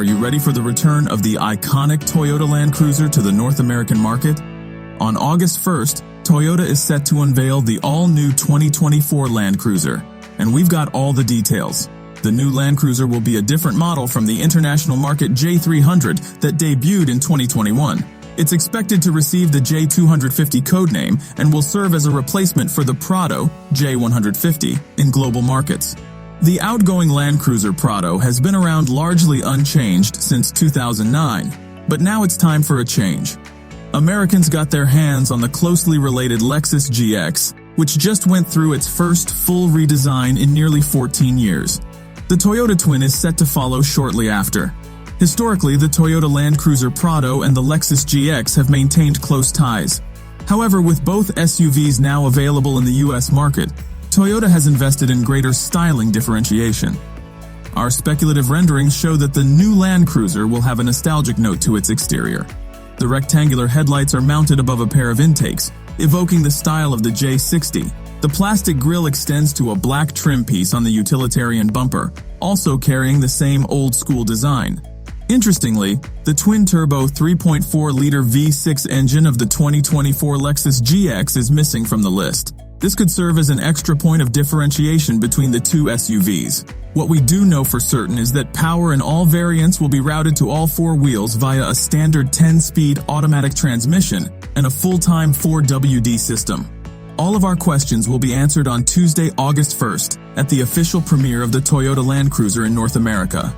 Are you ready for the return of the iconic Toyota Land Cruiser to the North American market? On August 1st, Toyota is set to unveil the all-new 2024 Land Cruiser, and we've got all the details. The new Land Cruiser will be a different model from the international market J300 that debuted in 2021. It's expected to receive the J250 codename and will serve as a replacement for the Prado J150 in global markets. The outgoing Land Cruiser Prado has been around largely unchanged since 2009, but now it's time for a change. Americans got their hands on the closely related Lexus GX, which just went through its first full redesign in nearly 14 years. The Toyota twin is set to follow shortly after. Historically, the Toyota Land Cruiser Prado and the Lexus GX have maintained close ties. However, with both SUVs now available in the US market, Toyota has invested in greater styling differentiation. Our speculative renderings show that the new Land Cruiser will have a nostalgic note to its exterior. The rectangular headlights are mounted above a pair of intakes, evoking the style of the J60. The plastic grille extends to a black trim piece on the utilitarian bumper, also carrying the same old-school design. Interestingly, the twin-turbo 3.4-liter V6 engine of the 2024 Lexus GX is missing from the list. This could serve as an extra point of differentiation between the two SUVs. What we do know for certain is that power in all variants will be routed to all four wheels via a standard 10-speed automatic transmission and a full-time 4WD system. All of our questions will be answered on Tuesday, August 1st, at the official premiere of the Toyota Land Cruiser in North America.